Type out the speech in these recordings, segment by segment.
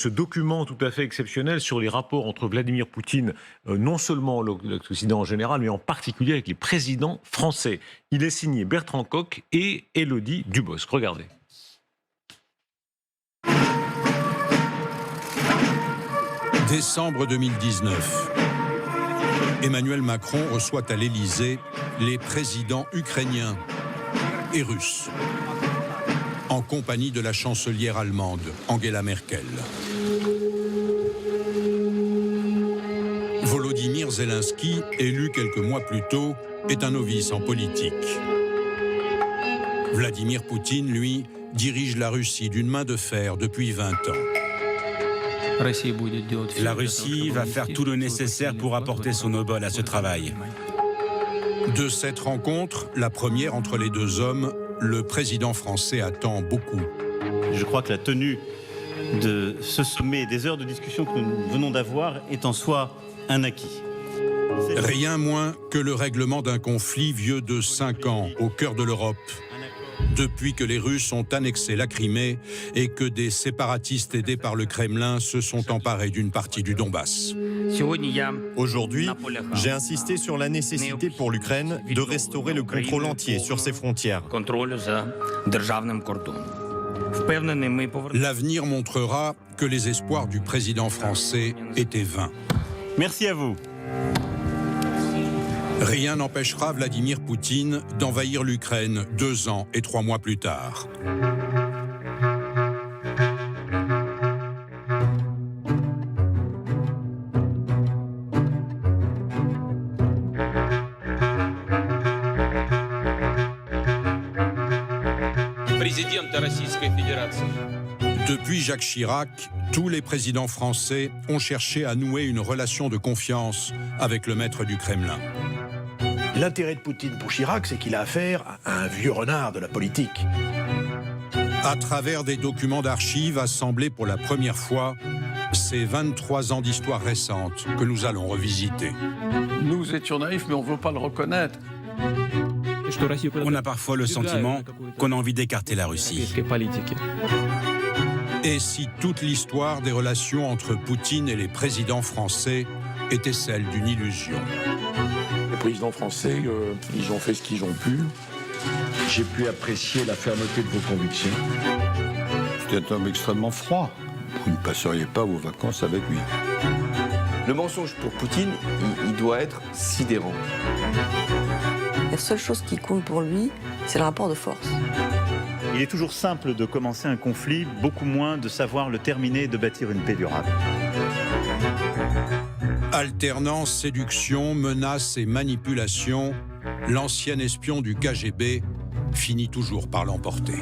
Ce document tout à fait exceptionnel sur les rapports entre Vladimir Poutine, non seulement l'Occident en général, mais en particulier avec les présidents français. Il est signé Bertrand Koch et Élodie Dubosc. Regardez. Décembre 2019. Emmanuel Macron reçoit à l'Élysée les présidents ukrainiens et russes, en compagnie de la chancelière allemande, Angela Merkel. Volodymyr Zelensky, élu quelques mois plus tôt, est un novice en politique. Vladimir Poutine, lui, dirige la Russie d'une main de fer depuis 20 ans. La Russie va faire tout le nécessaire pour apporter son obol à ce travail. De cette rencontre, la première entre les deux hommes, le président français attend beaucoup. Je crois que la tenue de ce sommet, des heures de discussion que nous venons d'avoir, est en soi un acquis. Rien moins que le règlement d'un conflit vieux de 5 ans au cœur de l'Europe, depuis que les Russes ont annexé la Crimée et que des séparatistes aidés par le Kremlin se sont emparés d'une partie du Donbass. Aujourd'hui, j'ai insisté sur la nécessité pour l'Ukraine de restaurer le contrôle entier sur ses frontières. L'avenir montrera que les espoirs du président français étaient vains. Merci à vous. Rien n'empêchera Vladimir Poutine d'envahir l'Ukraine 2 ans et 3 mois plus tard. Depuis Jacques Chirac, tous les présidents français ont cherché à nouer une relation de confiance avec le maître du Kremlin. L'intérêt de Poutine pour Chirac, c'est qu'il a affaire à un vieux renard de la politique. À travers des documents d'archives assemblés pour la première fois, c'est 23 ans d'histoire récente que nous allons revisiter. Nous étions naïfs, mais on ne veut pas le reconnaître. On a parfois le sentiment qu'on a envie d'écarter la Russie. Et si toute l'histoire des relations entre Poutine et les présidents français était celle d'une illusion? Les présidents français, ils ont fait ce qu'ils ont pu. J'ai pu apprécier la fermeté de vos convictions. C'était un homme extrêmement froid. Vous ne passeriez pas vos vacances avec lui. Le mensonge pour Poutine, il doit être sidérant. La seule chose qui compte pour lui, c'est le rapport de force. Il est toujours simple de commencer un conflit, beaucoup moins de savoir le terminer et de bâtir une paix durable. Alternance, séduction, menace et manipulation, l'ancien espion du KGB finit toujours par l'emporter.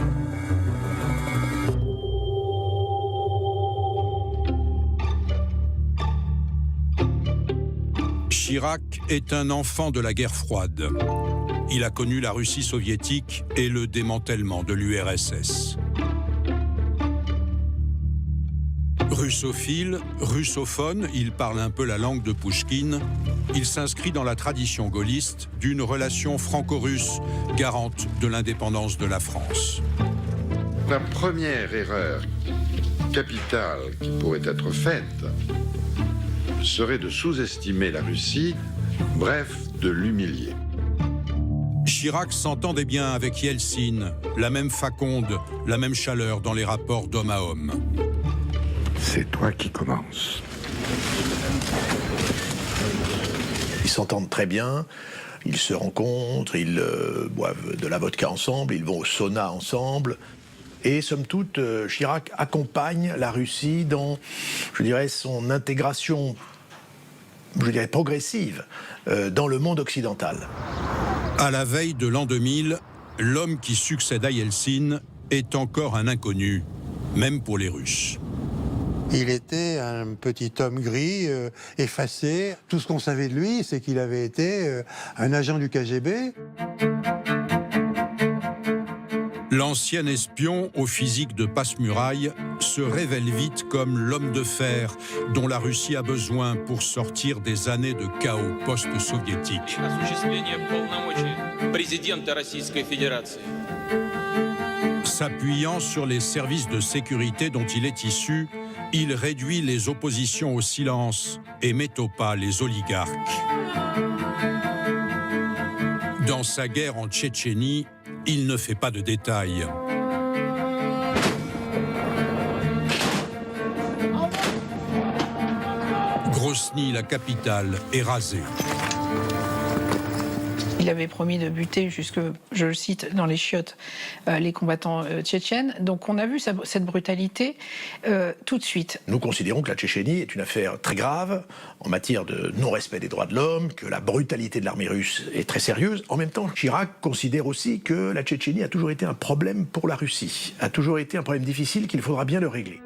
Chirac est un enfant de la guerre froide. Il a connu la Russie soviétique et le démantèlement de l'URSS. Russophile, russophone, il parle un peu la langue de Pouchkine. Il s'inscrit dans la tradition gaulliste d'une relation franco-russe garante de l'indépendance de la France. La première erreur capitale qui pourrait être faite serait de sous-estimer la Russie, bref, de l'humilier. Chirac s'entendait bien avec Yeltsin, la même faconde, la même chaleur dans les rapports d'homme à homme. C'est toi qui commences. Ils s'entendent très bien, ils se rencontrent, ils boivent de la vodka ensemble, ils vont au sauna ensemble. Et somme toute, Chirac accompagne la Russie dans, je dirais, son intégration, je dirais, progressive dans le monde occidental. À la veille de l'an 2000, l'homme qui succède à Yeltsin est encore un inconnu, même pour les Russes. Il était un petit homme gris, effacé. Tout ce qu'on savait de lui, c'est qu'il avait été un agent du KGB. L'ancien espion au physique de passe-muraille se révèle vite comme l'homme de fer dont la Russie a besoin pour sortir des années de chaos post-soviétique. S'appuyant sur les services de sécurité dont il est issu, il réduit les oppositions au silence et met au pas les oligarques. Dans sa guerre en Tchétchénie, il ne fait pas de détails. Grozny, la capitale, est rasée. Il avait promis de buter jusque, je le cite, dans les chiottes, les combattants tchétchènes. Donc on a vu cette brutalité tout de suite. Nous considérons que la Tchétchénie est une affaire très grave en matière de non-respect des droits de l'homme, que la brutalité de l'armée russe est très sérieuse. En même temps, Chirac considère aussi que la Tchétchénie a toujours été un problème pour la Russie, a toujours été un problème difficile qu'il faudra bien le régler.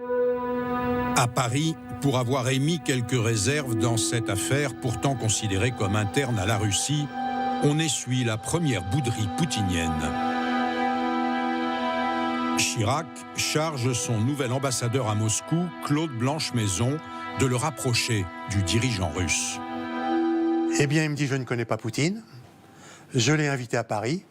À Paris, pour avoir émis quelques réserves dans cette affaire, pourtant considérée comme interne à la Russie, on essuie la première bouderie poutinienne. Chirac charge son nouvel ambassadeur à Moscou, Claude Blanche-Maison, de le rapprocher du dirigeant russe. Eh bien, il me dit, je ne connais pas Poutine. Je l'ai invité à Paris.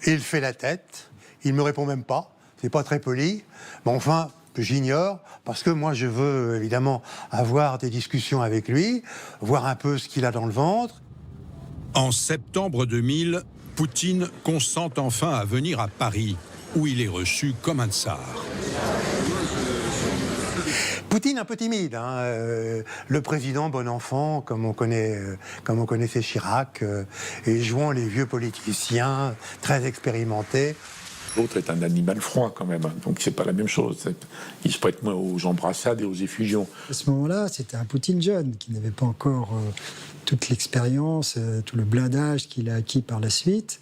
Il fait la tête. Il me répond même pas. C'est pas très poli. Mais enfin, j'ignore, parce que moi, je veux évidemment avoir des discussions avec lui, voir un peu ce qu'il a dans le ventre. En septembre 2000, Poutine consent enfin à venir à Paris, où il est reçu comme un tsar. Poutine un peu timide, hein, le président bon enfant, comme on connaissait Chirac, et jouant les vieux politiciens très expérimentés. L'autre est un animal froid quand même, donc c'est pas la même chose. Il se prête moins aux embrassades et aux effusions. À ce moment-là, c'était un Poutine jeune, qui n'avait pas encore toute l'expérience, tout le blindage qu'il a acquis par la suite.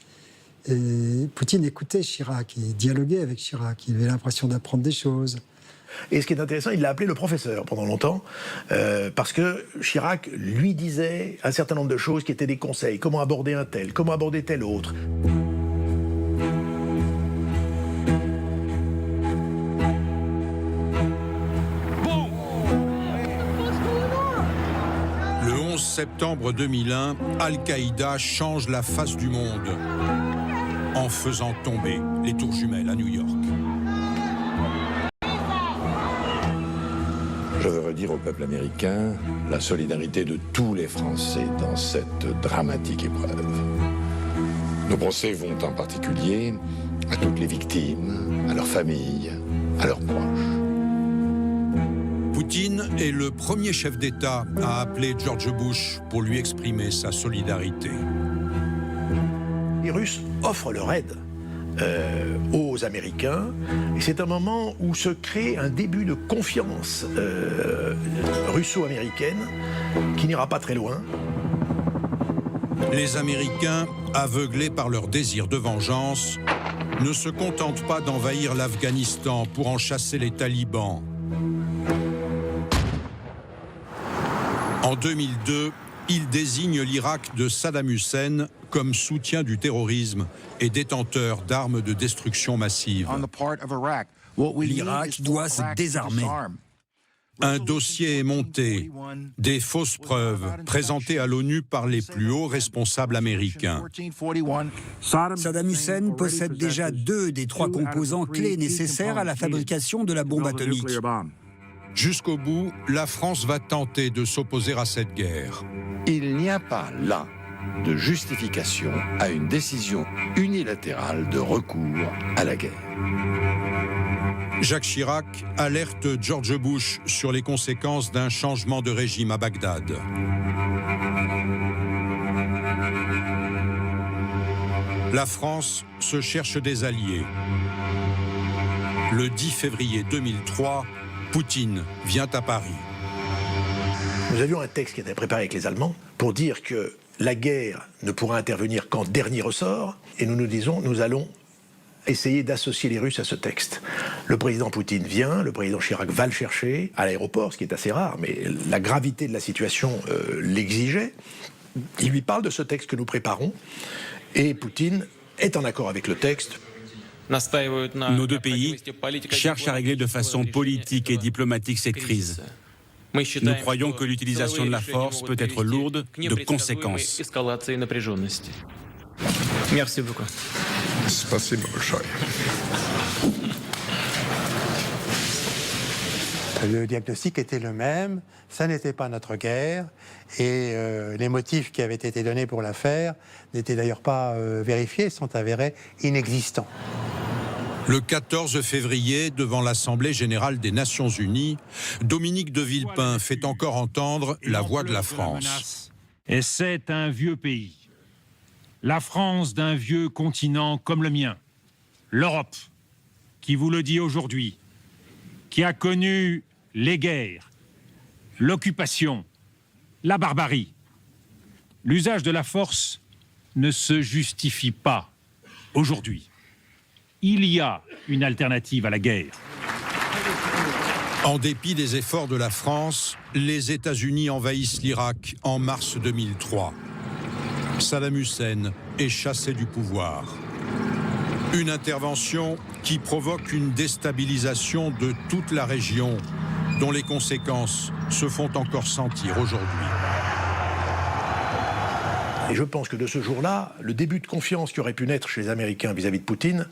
Et Poutine écoutait Chirac, il dialoguait avec Chirac, il avait l'impression d'apprendre des choses. Et ce qui est intéressant, il l'a appelé le professeur pendant longtemps, parce que Chirac lui disait un certain nombre de choses qui étaient des conseils. Comment aborder un tel, comment aborder tel autre. Le 11 septembre 2001, Al-Qaïda change la face du monde en faisant tomber les tours jumelles à New York. Je veux redire au peuple américain la solidarité de tous les Français dans cette dramatique épreuve. Nos pensées vont en particulier à toutes les victimes, à leurs familles, à leurs proches. Poutine est le premier chef d'État à appeler George Bush pour lui exprimer sa solidarité. Les Russes offrent leur aide aux Américains, et c'est un moment où se crée un début de confiance russo-américaine qui n'ira pas très loin. Les Américains, aveuglés par leur désir de vengeance, ne se contentent pas d'envahir l'Afghanistan pour en chasser les talibans. En 2002, ils désignent l'Irak de Saddam Hussein comme soutien du terrorisme et détenteur d'armes de destruction massive. L'Irak doit se désarmer. Un dossier est monté, des fausses preuves présentées à l'ONU par les plus hauts responsables américains. Saddam Hussein possède déjà 2 des 3 composants clés nécessaires à la fabrication de la bombe atomique. Jusqu'au bout, la France va tenter de s'opposer à cette guerre. Il n'y a pas là de justification à une décision unilatérale de recours à la guerre. Jacques Chirac alerte George Bush sur les conséquences d'un changement de régime à Bagdad. La France se cherche des alliés. Le 10 février 2003, Poutine vient à Paris. Nous avions un texte qui était préparé avec les Allemands pour dire que la guerre ne pourra intervenir qu'en dernier ressort, et nous nous disons, nous allons essayer d'associer les Russes à ce texte. Le président Poutine vient, le président Chirac va le chercher à l'aéroport, ce qui est assez rare, mais la gravité de la situation l'exigeait. Il lui parle de ce texte que nous préparons, et Poutine est en accord avec le texte. Nos 2 pays cherchent à régler de façon politique et diplomatique cette crise. Nous croyons que l'utilisation de la force peut être lourde de conséquences. Merci beaucoup. Спасибо большое. Le diagnostic était le même, ça n'était pas notre guerre, et les motifs qui avaient été donnés pour la faire n'étaient d'ailleurs pas vérifiés, sont avérés inexistants. Le 14 février, devant l'Assemblée générale des Nations unies, Dominique de Villepin fait encore entendre la voix de la France. Et c'est un vieux pays. La France d'un vieux continent comme le mien. L'Europe, qui vous le dit aujourd'hui, qui a connu les guerres, l'occupation, la barbarie. L'usage de la force ne se justifie pas aujourd'hui. Il y a une alternative à la guerre. En dépit des efforts de la France, les États-Unis envahissent l'Irak en mars 2003. Saddam Hussein est chassé du pouvoir. Une intervention qui provoque une déstabilisation de toute la région, dont les conséquences se font encore sentir aujourd'hui. Et je pense que de ce jour-là, le début de confiance qui aurait pu naître chez les Américains vis-à-vis de Poutine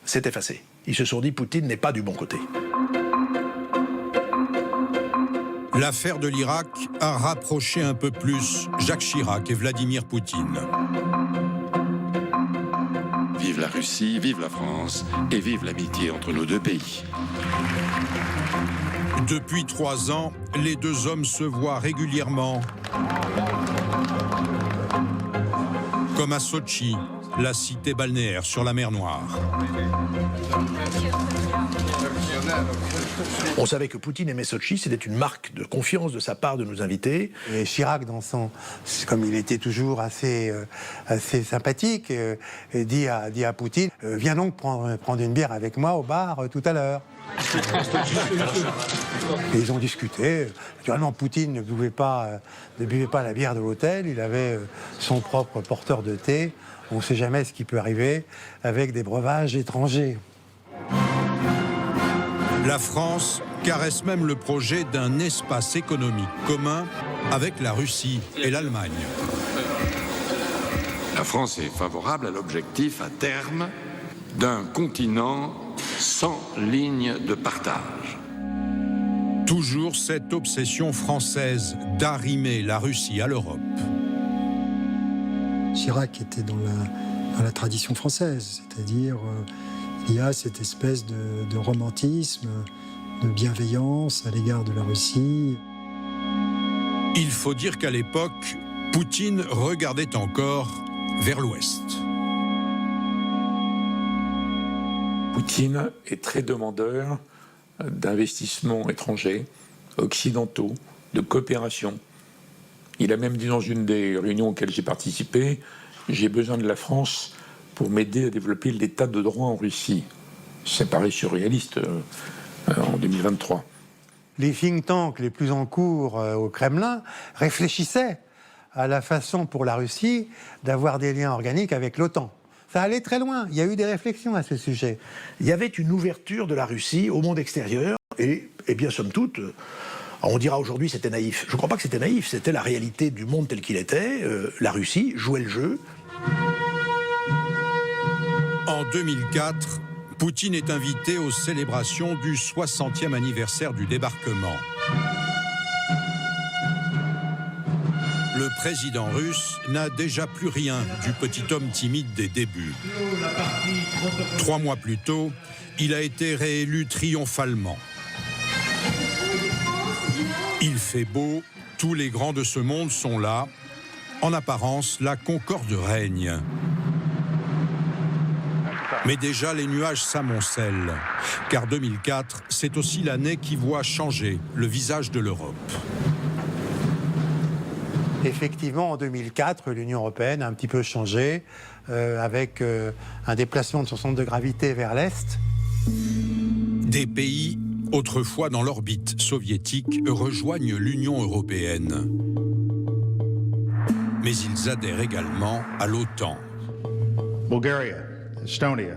s'est effacé. Ils se sont dit Poutine n'est pas du bon côté. L'affaire de l'Irak a rapproché un peu plus Jacques Chirac et Vladimir Poutine. Vive la Russie, vive la France et vive l'amitié entre nos deux pays. Depuis 3 ans, les deux hommes se voient régulièrement. Comme à Sotchi, la cité balnéaire sur la mer Noire. On savait que Poutine aimait Sotchi, c'était une marque de confiance de sa part de nous inviter. Et Chirac, comme il était toujours assez sympathique, dit à Poutine « Viens donc prendre une bière avec moi au bar tout à l'heure ». Et ils ont discuté. Naturellement, Poutine ne buvait pas la bière de l'hôtel, il avait son propre porteur de thé. On ne sait jamais ce qui peut arriver avec des breuvages étrangers. La France caresse même le projet d'un espace économique commun avec la Russie et l'Allemagne. La France est favorable à l'objectif à terme d'un continent sans ligne de partage. Toujours cette obsession française d'arrimer la Russie à l'Europe. Chirac était dans la tradition française, c'est-à-dire il y a cette espèce de romantisme, de bienveillance à l'égard de la Russie. Il faut dire qu'à l'époque, Poutine regardait encore vers l'Ouest. Poutine est très demandeur d'investissements étrangers, occidentaux, de coopération. Il a même dit dans une des réunions auxquelles j'ai participé, « J'ai besoin de la France pour m'aider à développer l'état de droit en Russie ». Ça paraît surréaliste en 2023. Les think tanks les plus en cours au Kremlin réfléchissaient à la façon pour la Russie d'avoir des liens organiques avec l'OTAN. Ça allait très loin, il y a eu des réflexions à ce sujet. Il y avait une ouverture de la Russie au monde extérieur, et bien somme toute, on dira aujourd'hui c'était naïf. Je ne crois pas que c'était naïf, c'était la réalité du monde tel qu'il était. La Russie jouait le jeu. En 2004, Poutine est invité aux célébrations du 60e anniversaire du débarquement. Le président russe n'a déjà plus rien du petit homme timide des débuts. 3 mois plus tôt, il a été réélu triomphalement. Il fait beau, tous les grands de ce monde sont là. En apparence, la concorde règne. Mais déjà, les nuages s'amoncellent, car 2004, c'est aussi l'année qui voit changer le visage de l'Europe. Effectivement, en 2004, l'Union européenne a un petit peu changé, avec un déplacement de son centre de gravité vers l'Est. Des pays, autrefois dans l'orbite soviétique, rejoignent l'Union européenne. Mais ils adhèrent également à l'OTAN. Bulgaria, Estonia,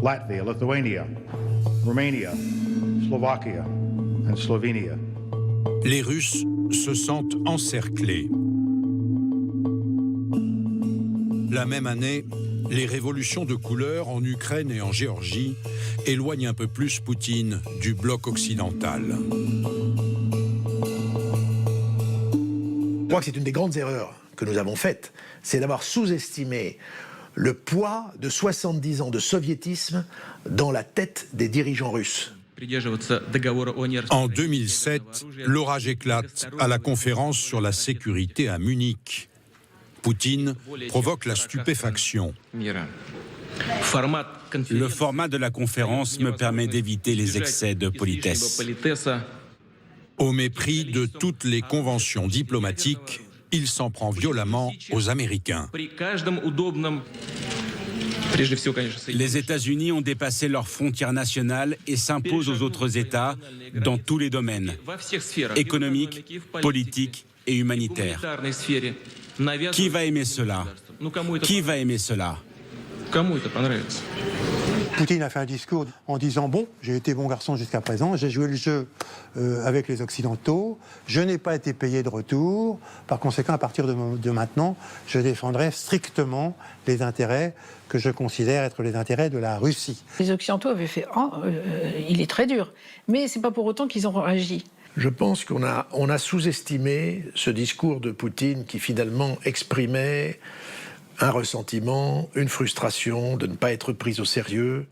Latvia, Lithuania, Romania, Slovakia and Slovenia. Les Russes se sentent encerclés. La même année, les révolutions de couleur en Ukraine et en Géorgie éloignent un peu plus Poutine du bloc occidental. Je crois que c'est une des grandes erreurs que nous avons faites, c'est d'avoir sous-estimé le poids de 70 ans de soviétisme dans la tête des dirigeants russes. En 2007, l'orage éclate à la conférence sur la sécurité à Munich. Poutine provoque la stupéfaction. Le format de la conférence me permet d'éviter les excès de politesse. Au mépris de toutes les conventions diplomatiques, il s'en prend violemment aux Américains. Les États-Unis ont dépassé leurs frontières nationales et s'imposent aux autres États dans tous les domaines, économiques, politiques et humanitaires. Qui va aimer cela? Qui va aimer cela? Poutine a fait un discours en disant « Bon, j'ai été bon garçon jusqu'à présent, j'ai joué le jeu avec les Occidentaux, je n'ai pas été payé de retour, par conséquent, à partir de maintenant, je défendrai strictement les intérêts que je considère être les intérêts de la Russie. » Les Occidentaux avaient fait « Oh, il est très dur », mais c'est pas pour autant qu'ils ont réagi. Je pense qu'on a sous-estimé ce discours de Poutine qui finalement exprimait un ressentiment, une frustration de ne pas être pris au sérieux.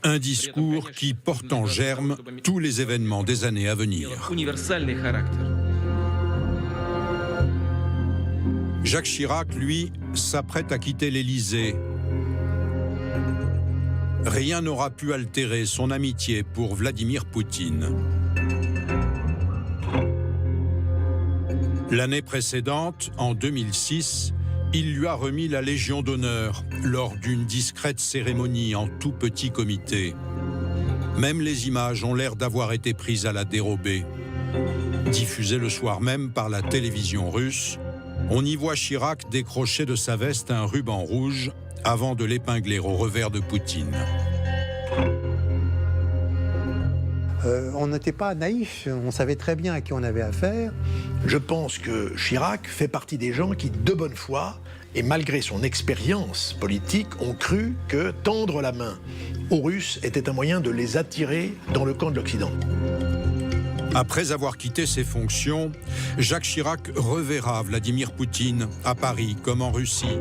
Un discours qui porte en germe tous les événements des années à venir. Jacques Chirac, lui, s'apprête à quitter l'Élysée. Rien n'aura pu altérer son amitié pour Vladimir Poutine. L'année précédente, en 2006, il lui a remis la Légion d'honneur lors d'une discrète cérémonie en tout petit comité. Même les images ont l'air d'avoir été prises à la dérobée. Diffusées le soir même par la télévision russe, on y voit Chirac décrocher de sa veste un ruban rouge avant de l'épingler au revers de Poutine. On n'était pas naïfs, on savait très bien à qui on avait affaire. Je pense que Chirac fait partie des gens qui, de bonne foi, et malgré son expérience politique, ont cru que tendre la main aux Russes était un moyen de les attirer dans le camp de l'Occident. Après avoir quitté ses fonctions, Jacques Chirac reverra Vladimir Poutine à Paris comme en Russie.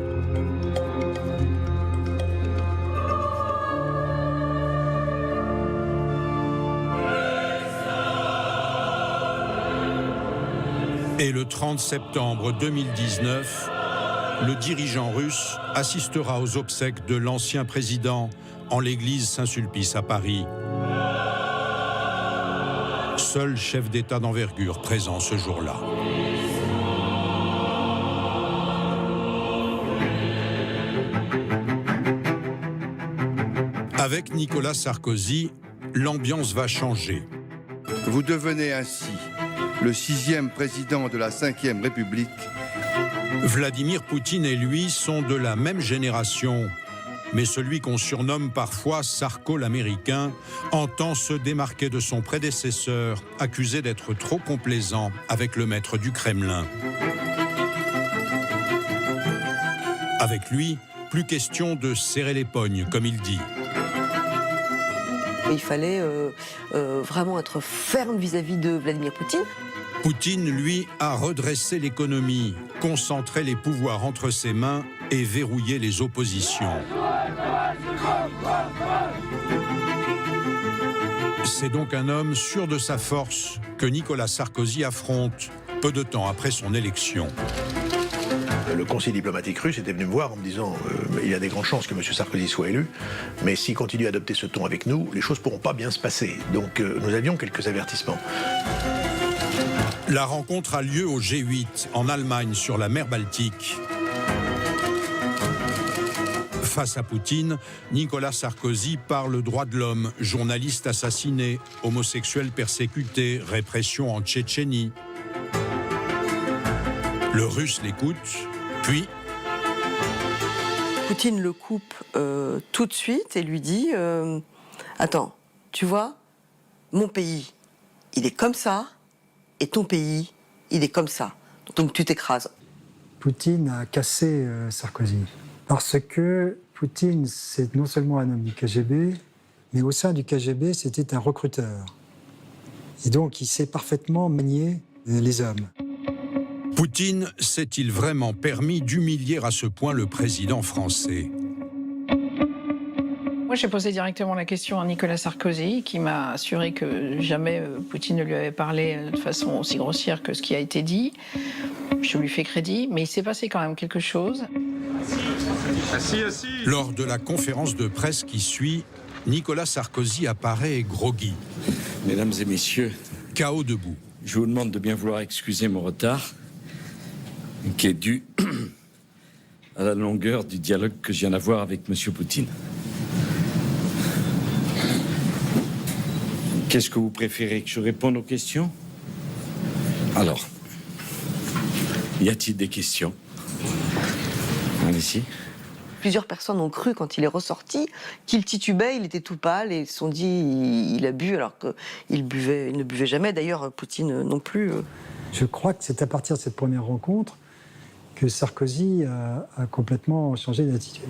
Et le 30 septembre 2019, le dirigeant russe assistera aux obsèques de l'ancien président en l'église Saint-Sulpice à Paris. Seul chef d'État d'envergure présent ce jour-là. Avec Nicolas Sarkozy, l'ambiance va changer. Vous devenez ainsi le 6e président de la 5e République. Vladimir Poutine et lui sont de la même génération, mais celui qu'on surnomme parfois Sarko l'Américain entend se démarquer de son prédécesseur, accusé d'être trop complaisant avec le maître du Kremlin. Avec lui, plus question de serrer les pognes, comme il dit. Il fallait vraiment être ferme vis-à-vis de Vladimir Poutine. Poutine, lui, a redressé l'économie, concentré les pouvoirs entre ses mains et verrouillé les oppositions. C'est donc un homme sûr de sa force que Nicolas Sarkozy affronte peu de temps après son élection. Le conseil diplomatique russe était venu me voir en me disant il y a des grandes chances que M. Sarkozy soit élu, mais s'il continue à adopter ce ton avec nous, les choses ne pourront pas bien se passer. Donc nous avions quelques avertissements. La rencontre a lieu au G8, en Allemagne, sur la mer Baltique. Face à Poutine, Nicolas Sarkozy parle droits de l'homme, journalistes assassinés, homosexuels persécutés, répression en Tchétchénie. Le Russe l'écoute, puis... Poutine le coupe tout de suite et lui dit attends, tu vois, mon pays, il est comme ça, et ton pays, il est comme ça. Donc tu t'écrases. Poutine a cassé Sarkozy. Parce que Poutine, c'est non seulement un homme du KGB, mais au sein du KGB, c'était un recruteur. Et donc, il sait parfaitement manier les hommes. Poutine s'est-il vraiment permis d'humilier à ce point le président français ? Moi, j'ai posé directement la question à Nicolas Sarkozy, qui m'a assuré que jamais Poutine ne lui avait parlé de façon aussi grossière que ce qui a été dit. Je lui fais crédit, mais il s'est passé quand même quelque chose. Lors de la conférence de presse qui suit, Nicolas Sarkozy apparaît groggy. Mesdames et messieurs, KO debout. Je vous demande de bien vouloir excuser mon retard, qui est dû à la longueur du dialogue que je viens d'avoir avec M. Poutine. Qu'est-ce que vous préférez, que je réponde aux questions? Alors, y a-t-il des questions? Allez-y. Plusieurs personnes ont cru, quand il est ressorti, qu'il titubait, il était tout pâle, et ils se sont dit il a bu alors qu'il ne buvait jamais. D'ailleurs, Poutine non plus. Je crois que c'est à partir de cette première rencontre que Sarkozy a complètement changé d'attitude.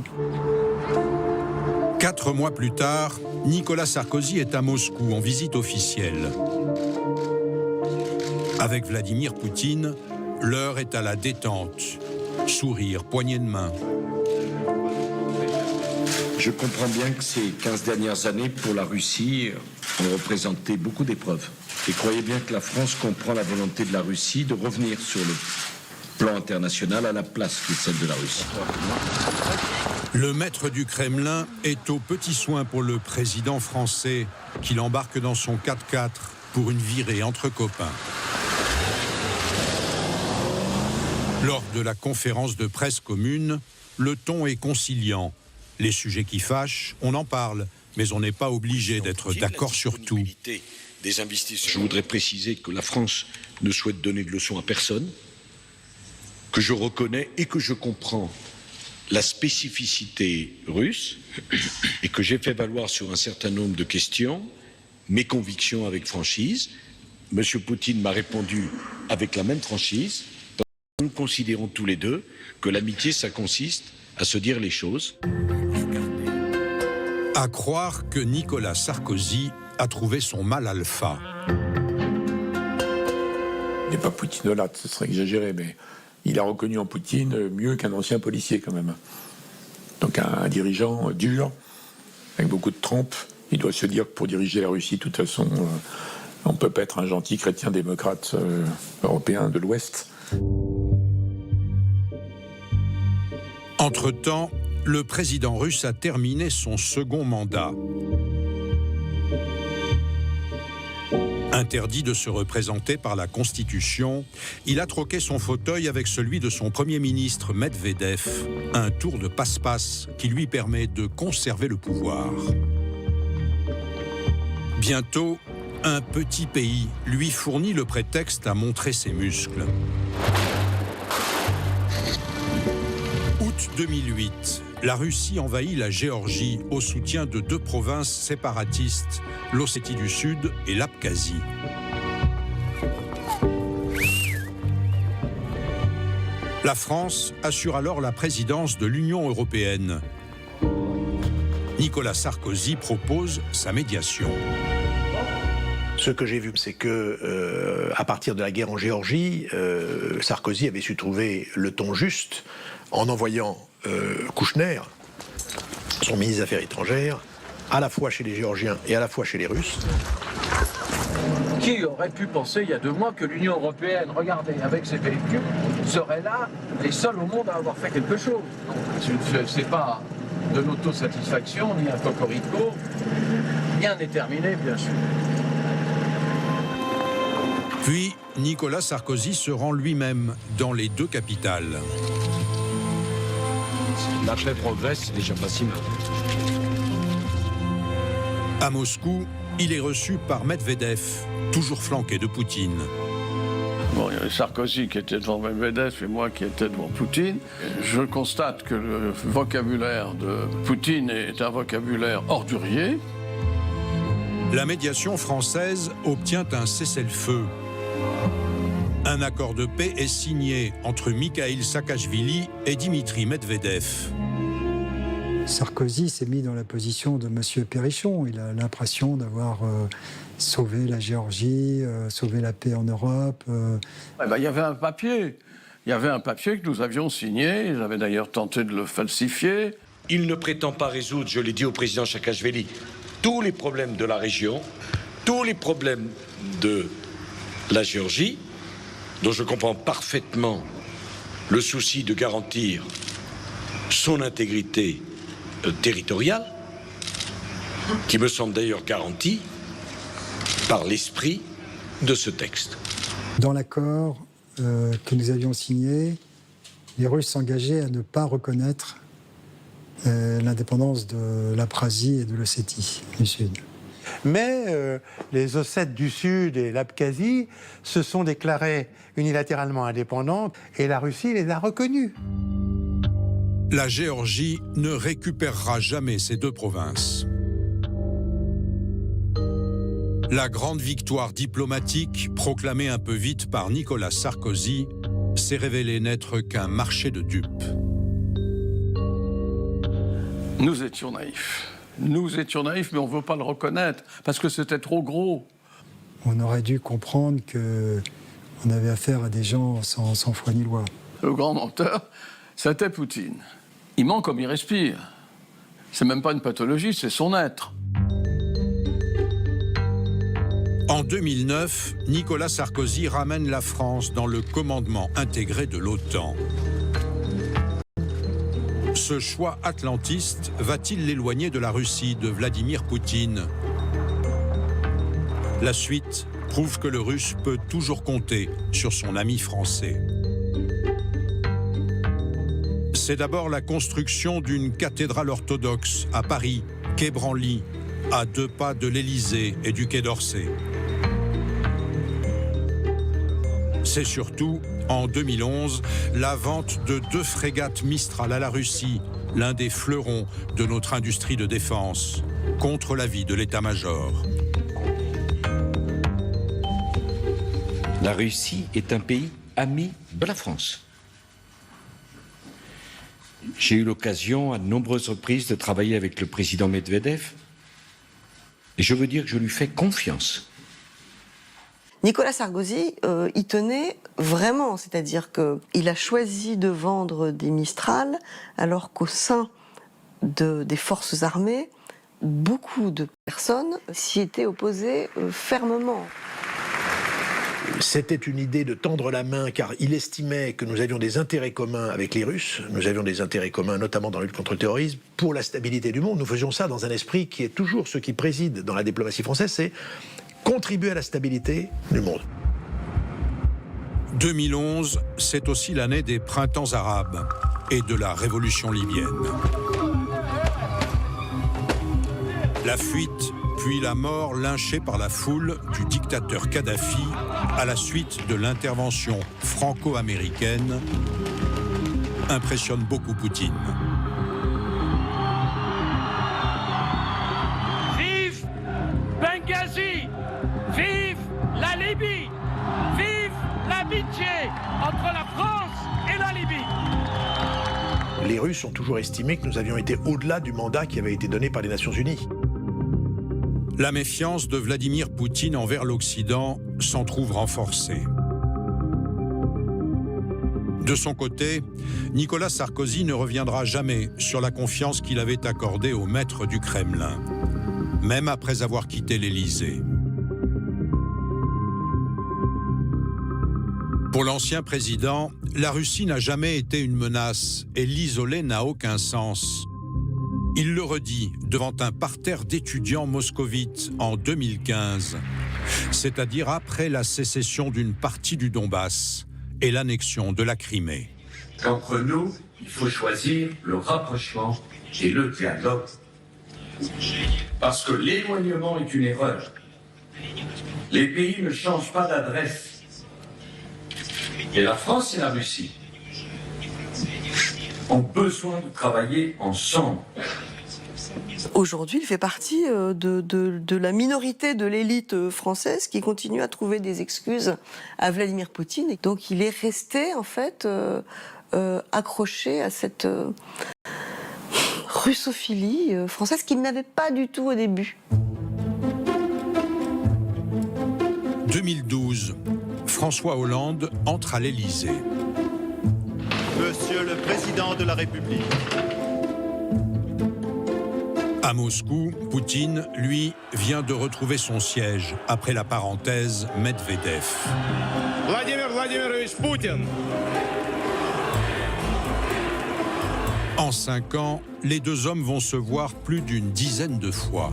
4 mois plus tard, Nicolas Sarkozy est à Moscou en visite officielle. Avec Vladimir Poutine, l'heure est à la détente. Sourire, poignée de main. Je comprends bien que ces 15 dernières années, pour la Russie, ont représenté beaucoup d'épreuves. Et croyez bien que la France comprend la volonté de la Russie de revenir sur le plan international à la place qui est celle de la Russie. Le maître du Kremlin est aux petits soins pour le président français, qui l'embarque dans son 4x4 pour une virée entre copains. Lors de la conférence de presse commune, le ton est conciliant. Les sujets qui fâchent, on en parle, mais on n'est pas obligé d'être d'accord sur tout. Des investisseurs. Je voudrais préciser que la France ne souhaite donner de leçons à personne, que je reconnais et que je comprends la spécificité russe et que j'ai fait valoir sur un certain nombre de questions mes convictions avec franchise. Monsieur Poutine m'a répondu avec la même franchise. Nous considérons tous les deux que l'amitié, ça consiste à se dire les choses. À croire que Nicolas Sarkozy a trouvé son mal alpha. Il n'est pas poutinolate, ce serait exagéré, mais il a reconnu en Poutine mieux qu'un ancien policier quand même. Donc un dirigeant dur, avec beaucoup de trempes. Il doit se dire que pour diriger la Russie, de toute façon, on ne peut pas être un gentil chrétien-démocrate européen de l'Ouest. Entre-temps, le président russe a terminé son second mandat. Interdit de se représenter par la Constitution, il a troqué son fauteuil avec celui de son Premier ministre Medvedev, un tour de passe-passe qui lui permet de conserver le pouvoir. Bientôt, un petit pays lui fournit le prétexte à montrer ses muscles. Août 2008, la Russie envahit la Géorgie au soutien de 2 provinces séparatistes, l'Ossétie du Sud et l'Abkhazie. La France assure alors la présidence de l'Union européenne. Nicolas Sarkozy propose sa médiation. Ce que j'ai vu, c'est que à partir de la guerre en Géorgie, Sarkozy avait su trouver le ton juste en envoyant Kouchner, son ministre des Affaires étrangères, à la fois chez les Géorgiens et à la fois chez les Russes. Qui aurait pu penser il y a 2 mois que l'Union européenne, regardez, avec ses véhicules, serait là, les seuls au monde à avoir fait quelque chose. C'est pas de l'autosatisfaction, ni un cocorico, rien n'est terminé, bien sûr. Puis, Nicolas Sarkozy se rend lui-même dans les 2 capitales. La paix progresse, c'est déjà pas si mal. À Moscou, il est reçu par Medvedev, toujours flanqué de Poutine. Bon, il y avait Sarkozy qui était devant Medvedev et moi qui étais devant Poutine. Je constate que le vocabulaire de Poutine est un vocabulaire ordurier. La médiation française obtient un cessez-le-feu. Un accord de paix est signé entre Mikhail Saakashvili et Dimitri Medvedev. Sarkozy s'est mis dans la position de M. Perrichon. Il a l'impression d'avoir sauvé la Géorgie, sauvé la paix en Europe. Il y avait un papier. Il y avait un papier que nous avions signé. Ils avaient d'ailleurs tenté de le falsifier. Il ne prétend pas résoudre, je l'ai dit au président Saakashvili, tous les problèmes de la région, tous les problèmes de la Géorgie, dont je comprends parfaitement le souci de garantir son intégrité territoriale, qui me semble d'ailleurs garantie par l'esprit de ce texte. Dans l'accord que nous avions signé, les Russes s'engageaient à ne pas reconnaître l'indépendance de l'Abkhazie et de l'Ossétie du Sud. Mais les Ossètes du Sud et l'Abkhazie se sont déclarées unilatéralement indépendantes et la Russie les a reconnues. La Géorgie ne récupérera jamais ces deux provinces. La grande victoire diplomatique, proclamée un peu vite par Nicolas Sarkozy, s'est révélée n'être qu'un marché de dupes. Nous étions naïfs. Nous étions naïfs, mais on ne veut pas le reconnaître, parce que c'était trop gros. On aurait dû comprendre qu'on avait affaire à des gens sans foi ni loi. Le grand menteur, c'était Poutine. Il ment comme il respire. C'est même pas une pathologie, c'est son être. En 2009, Nicolas Sarkozy ramène la France dans le commandement intégré de l'OTAN. Ce choix atlantiste va-t-il l'éloigner de la Russie de Vladimir Poutine? La suite prouve que le Russe peut toujours compter sur son ami français. C'est d'abord la construction d'une cathédrale orthodoxe à Paris, quai Branly, à 2 pas de l'Élysée et du quai d'Orsay. C'est surtout, en 2011, la vente de 2 frégates Mistral à la Russie, l'un des fleurons de notre industrie de défense, contre l'avis de l'état-major. La Russie est un pays ami de la France. J'ai eu l'occasion à de nombreuses reprises de travailler avec le président Medvedev et je veux dire que je lui fais confiance. Nicolas Sarkozy y tenait vraiment, c'est-à-dire qu'il a choisi de vendre des Mistral alors qu'au sein des forces armées, beaucoup de personnes s'y étaient opposées fermement. C'était une idée de tendre la main car il estimait que nous avions des intérêts communs avec les Russes, nous avions des intérêts communs notamment dans la lutte contre le terrorisme, pour la stabilité du monde. Nous faisions ça dans un esprit qui est toujours ce qui préside dans la diplomatie française, c'est contribuer à la stabilité du monde. 2011, c'est aussi l'année des printemps arabes et de la révolution libyenne. La fuite, puis la mort lynchée par la foule du dictateur Kadhafi à la suite de l'intervention franco-américaine impressionne beaucoup Poutine. Vive Benghazi! Vive la Libye! Vive l'amitié entre la France et la Libye! Les Russes ont toujours estimé que nous avions été au-delà du mandat qui avait été donné par les Nations Unies. La méfiance de Vladimir Poutine envers l'Occident s'en trouve renforcée. De son côté, Nicolas Sarkozy ne reviendra jamais sur la confiance qu'il avait accordée au maître du Kremlin, même après avoir quitté l'Élysée. Pour l'ancien président, la Russie n'a jamais été une menace et l'isoler n'a aucun sens. Il le redit devant un parterre d'étudiants moscovites en 2015, c'est-à-dire après la sécession d'une partie du Donbass et l'annexion de la Crimée. Entre nous, il faut choisir le rapprochement et le dialogue. Parce que l'éloignement est une erreur. Les pays ne changent pas d'adresse. Et la France et la Russie ont besoin de travailler ensemble. Aujourd'hui, il fait partie de la minorité de l'élite française qui continue à trouver des excuses à Vladimir Poutine. Et donc il est resté en fait accroché à cette russophilie française qu'il n'avait pas du tout au début. 2012, François Hollande entre à l'Élysée. Monsieur le Président de la République. À Moscou, Poutine, lui, vient de retrouver son siège après la parenthèse Medvedev. Vladimir Vladimirovich Poutine. En 5 ans, les deux hommes vont se voir plus d'une dizaine de fois.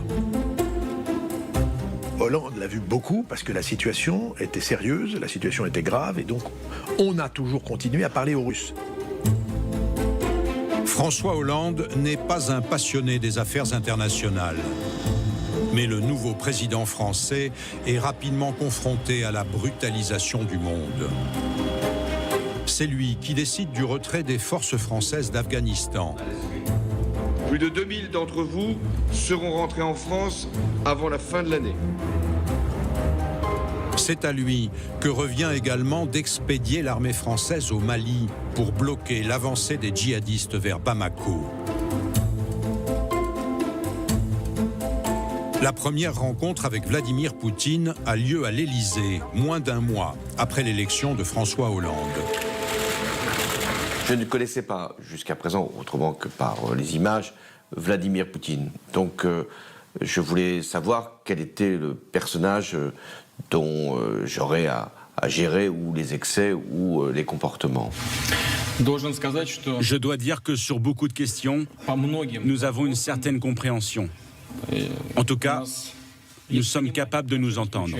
Hollande l'a vu beaucoup parce que la situation était sérieuse, la situation était grave, et donc on a toujours continué à parler aux Russes. François Hollande n'est pas un passionné des affaires internationales. Mais le nouveau président français est rapidement confronté à la brutalisation du monde. C'est lui qui décide du retrait des forces françaises d'Afghanistan. Plus de 2000 d'entre vous seront rentrés en France avant la fin de l'année. C'est à lui que revient également d'expédier l'armée française au Mali pour bloquer l'avancée des djihadistes vers Bamako. La première rencontre avec Vladimir Poutine a lieu à l'Élysée, moins d'un mois après l'élection de François Hollande. Je ne connaissais pas jusqu'à présent, autrement que par les images, Vladimir Poutine. Donc je voulais savoir quel était le personnage dont j'aurais à gérer, ou les excès, ou les comportements. Je dois dire que sur beaucoup de questions, nous avons une certaine compréhension. En tout cas, nous sommes capables de nous entendre.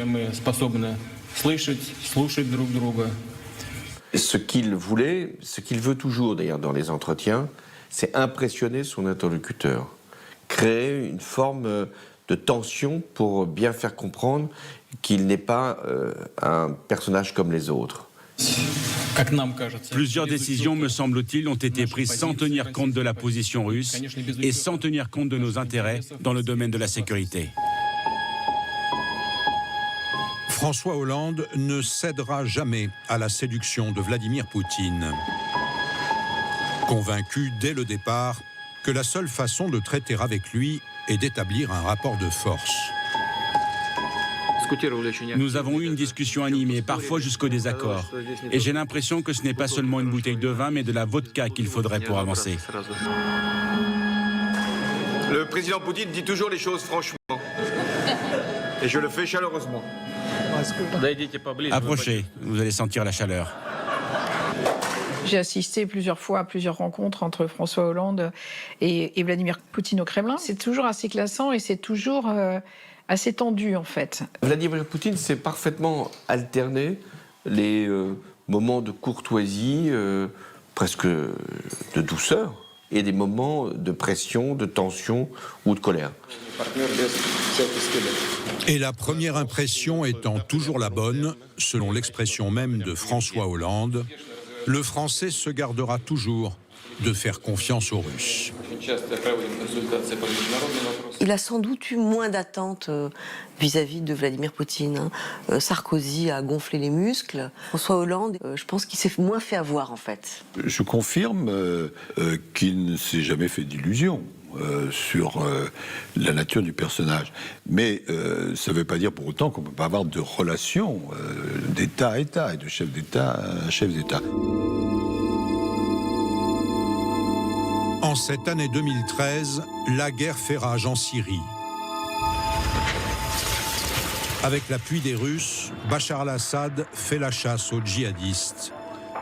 Ce qu'il voulait, ce qu'il veut toujours d'ailleurs dans les entretiens, c'est impressionner son interlocuteur, créer une forme de tension pour bien faire comprendre qu'il n'est pas un personnage comme les autres. Plusieurs décisions, me semble-t-il, ont été prises sans tenir compte de la position russe et sans tenir compte de nos intérêts dans le domaine de la sécurité. François Hollande ne cédera jamais à la séduction de Vladimir Poutine. Convaincu dès le départ que la seule façon de traiter avec lui est d'établir un rapport de force. Nous avons eu une discussion animée, parfois jusqu'au désaccord. Et j'ai l'impression que ce n'est pas seulement une bouteille de vin, mais de la vodka qu'il faudrait pour avancer. Le président Poutine dit toujours les choses franchement. Et je le fais chaleureusement. Approchez, vous allez sentir la chaleur. J'ai assisté plusieurs fois à plusieurs rencontres entre François Hollande et Vladimir Poutine au Kremlin. C'est toujours assez classant et c'est toujours assez tendu, en fait. Vladimir Poutine s'est parfaitement alterné les moments de courtoisie, presque de douceur, et des moments de pression, de tension ou de colère. Et la première impression étant toujours la bonne, selon l'expression même de François Hollande, le Français se gardera toujours de faire confiance aux Russes. Il a sans doute eu moins d'attentes vis-à-vis de Vladimir Poutine. Sarkozy a gonflé les muscles. François Hollande, je pense qu'il s'est moins fait avoir, en fait. Je confirme qu'il ne s'est jamais fait d'illusions sur la nature du personnage. Mais ça ne veut pas dire pour autant qu'on ne peut pas avoir de relations d'État à État et de chef d'État à chef d'État. En cette année 2013, la guerre fait rage en Syrie. Avec l'appui des Russes, Bachar al-Assad fait la chasse aux djihadistes,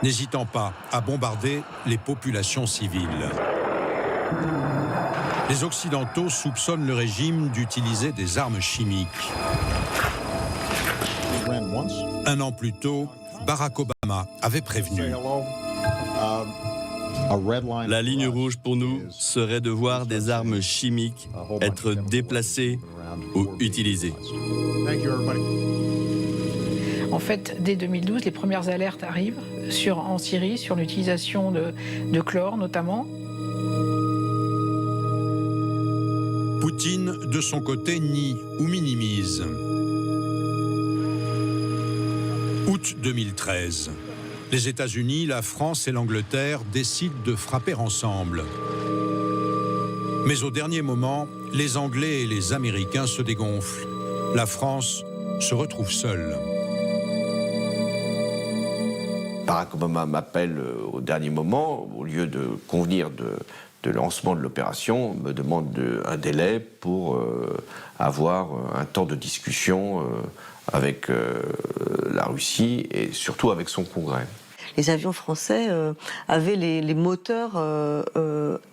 n'hésitant pas à bombarder les populations civiles. Les Occidentaux soupçonnent le régime d'utiliser des armes chimiques. Un an plus tôt, Barack Obama avait prévenu. La ligne rouge pour nous serait de voir des armes chimiques être déplacées ou utilisées. En fait, dès 2012, les premières alertes arrivent en Syrie sur l'utilisation de chlore notamment. Poutine, de son côté, nie ou minimise. Août 2013. Les États-Unis, la France et l'Angleterre décident de frapper ensemble. Mais au dernier moment, les Anglais et les Américains se dégonflent. La France se retrouve seule. Barack Obama m'appelle au dernier moment, au lieu de convenir de lancement de l'opération, me demande un délai pour avoir un temps de discussion avec la Russie et surtout avec son Congrès. Les avions français avaient les moteurs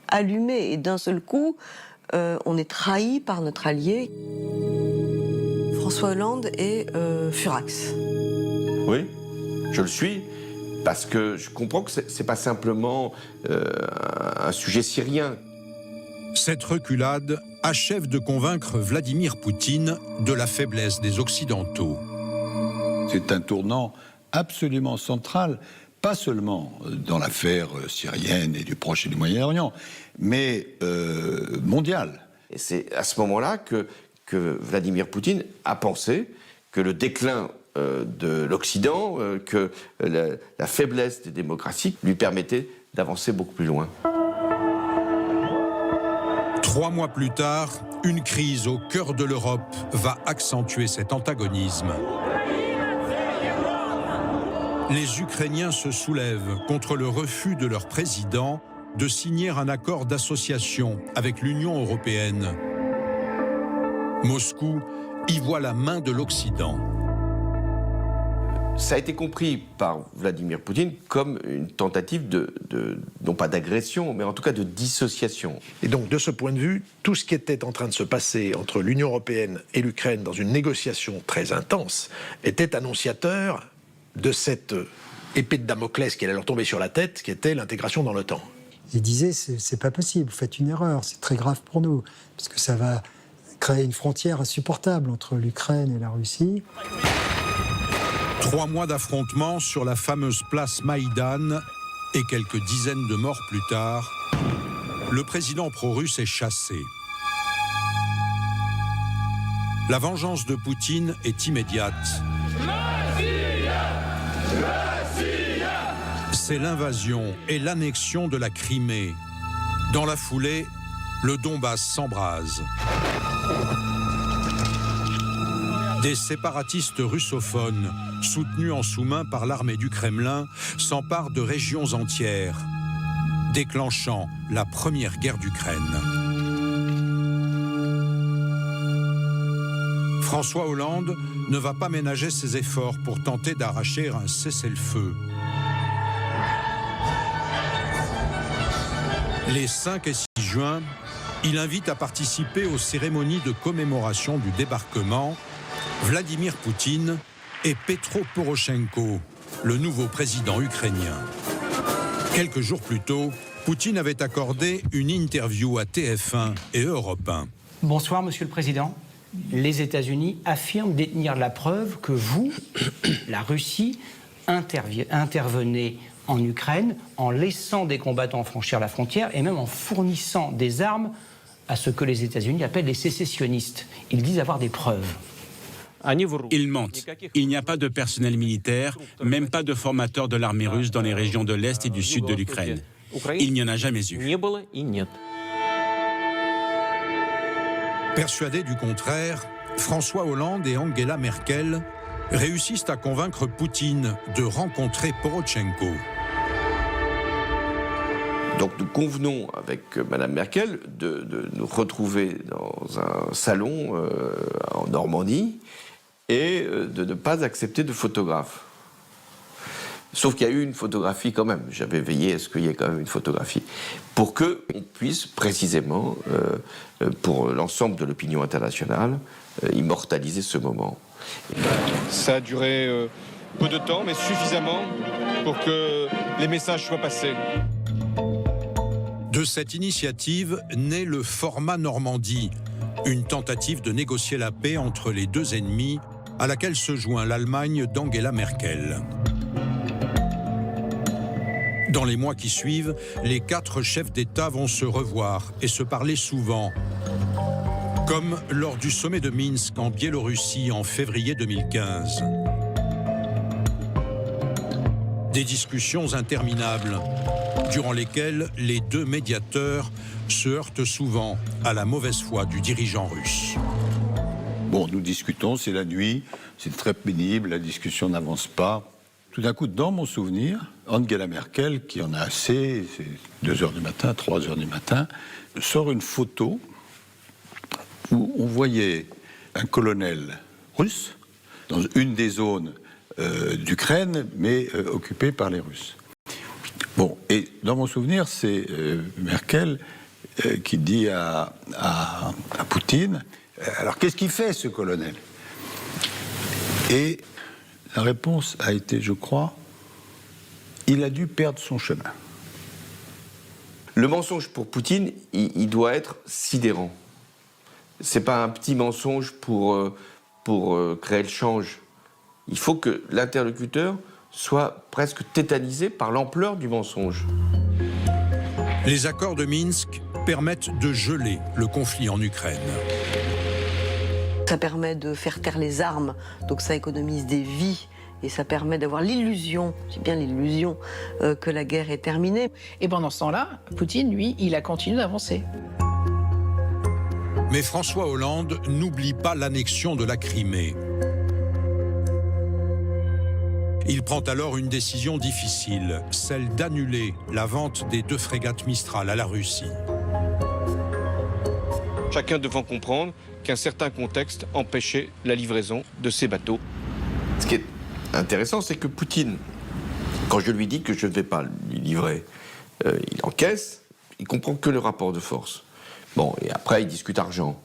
allumés et d'un seul coup, on est trahi par notre allié. François Hollande et Furax. Oui, je le suis. Parce que je comprends que ce n'est pas simplement un sujet syrien. Cette reculade achève de convaincre Vladimir Poutine de la faiblesse des Occidentaux. C'est un tournant absolument central, pas seulement dans l'affaire syrienne et du Proche et du Moyen-Orient, mais mondial. Et c'est à ce moment-là que Vladimir Poutine a pensé que le déclin de l'Occident, que la faiblesse des démocraties lui permettait d'avancer beaucoup plus loin. 3 mois plus tard, une crise au cœur de l'Europe va accentuer cet antagonisme. Les Ukrainiens se soulèvent contre le refus de leur président de signer un accord d'association avec l'Union européenne. Moscou y voit la main de l'Occident. Ça a été compris par Vladimir Poutine comme une tentative non pas d'agression, mais en tout cas de dissociation. Et donc, de ce point de vue, tout ce qui était en train de se passer entre l'Union européenne et l'Ukraine dans une négociation très intense était annonciateur de cette épée de Damoclès qui allait leur tomber sur la tête, qui était l'intégration dans l'OTAN. Il disait, c'est pas possible, vous faites une erreur, c'est très grave pour nous, parce que ça va créer une frontière insupportable entre l'Ukraine et la Russie. 3 mois d'affrontements sur la fameuse place Maïdan et quelques dizaines de morts plus tard, le président pro-russe est chassé. La vengeance de Poutine est immédiate. C'est l'invasion et l'annexion de la Crimée. Dans la foulée, le Donbass s'embrase. Des séparatistes russophones, soutenus en sous-main par l'armée du Kremlin, s'emparent de régions entières, déclenchant la première guerre d'Ukraine. François Hollande ne va pas ménager ses efforts pour tenter d'arracher un cessez-le-feu. Les 5 et 6 juin, il invite à participer aux cérémonies de commémoration du débarquement Vladimir Poutine et Petro Poroshenko, le nouveau président ukrainien. Quelques jours plus tôt, Poutine avait accordé une interview à TF1 et Europe 1. Bonsoir, Monsieur le Président. Les États-Unis affirment détenir la preuve que vous, la Russie, intervenez en Ukraine en laissant des combattants franchir la frontière et même en fournissant des armes à ce que les États-Unis appellent les sécessionnistes. Ils disent avoir des preuves. Ils mentent. Il n'y a pas de personnel militaire, même pas de formateurs de l'armée russe dans les régions de l'Est et du Sud de l'Ukraine. Il n'y en a jamais eu. Persuadés du contraire, François Hollande et Angela Merkel réussissent à convaincre Poutine de rencontrer Poroshenko. Donc nous convenons avec Mme Merkel de nous retrouver dans un salon en Normandie et de ne pas accepter de photographe. Sauf qu'il y a eu une photographie quand même. J'avais veillé à ce qu'il y ait quand même une photographie. Pour qu'on puisse précisément, pour l'ensemble de l'opinion internationale, immortaliser ce moment. Ça a duré peu de temps, mais suffisamment pour que les messages soient passés. De cette initiative naît le format Normandie, une tentative de négocier la paix entre les deux ennemis, à laquelle se joint l'Allemagne d'Angela Merkel. Dans les mois qui suivent, les 4 chefs d'État vont se revoir et se parler souvent, comme lors du sommet de Minsk en Biélorussie en février 2015. Des discussions interminables, durant lesquelles les deux médiateurs se heurtent souvent à la mauvaise foi du dirigeant russe. Bon, nous discutons, c'est la nuit, c'est très pénible, la discussion n'avance pas. Tout d'un coup, dans mon souvenir, Angela Merkel, qui en a assez, c'est 2h du matin, 3h du matin, sort une photo où on voyait un colonel russe dans une des zones d'Ukraine, mais occupée par les Russes. Bon, et dans mon souvenir, c'est Merkel qui dit à Poutine, alors qu'est-ce qu'il fait ce colonel? Et la réponse a été, je crois, il a dû perdre son chemin. Le mensonge pour Poutine, il doit être sidérant. C'est pas un petit mensonge pour créer le change. Il faut que l'interlocuteur soit presque tétanisé par l'ampleur du mensonge. Les accords de Minsk permettent de geler le conflit en Ukraine. Ça permet de faire taire les armes, donc ça économise des vies et ça permet d'avoir l'illusion, c'est bien l'illusion, que la guerre est terminée. Et pendant ce temps-là, Poutine, lui, il a continué d'avancer. Mais François Hollande n'oublie pas l'annexion de la Crimée. Il prend alors une décision difficile, celle d'annuler la vente des 2 frégates Mistral à la Russie. Chacun devant comprendre qu'un certain contexte empêchait la livraison de ces bateaux. Ce qui est intéressant, c'est que Poutine, quand je lui dis que je ne vais pas lui livrer, il encaisse, il comprend que le rapport de force. Bon, et après, il discute argent.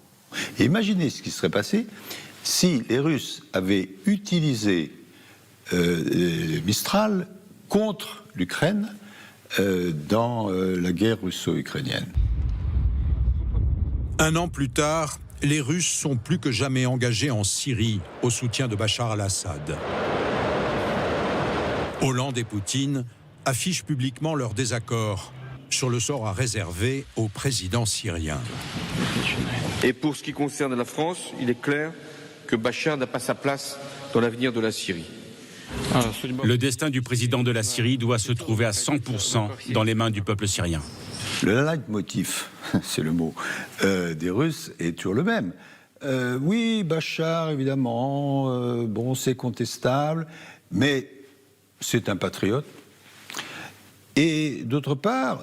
Et imaginez ce qui serait passé si les Russes avaient utilisé Mistral contre l'Ukraine dans la guerre russo-ukrainienne. Un an plus tard, les Russes sont plus que jamais engagés en Syrie au soutien de Bachar al-Assad. Hollande et Poutine affichent publiquement leur désaccord sur le sort à réserver au président syrien. Et pour ce qui concerne la France, il est clair que Bachar n'a pas sa place dans l'avenir de la Syrie. Le destin du président de la Syrie doit se trouver à 100% dans les mains du peuple syrien. Le leitmotiv, c'est le mot, des Russes est toujours le même. Oui, Bachar, évidemment, bon, c'est contestable, mais c'est un patriote. Et d'autre part,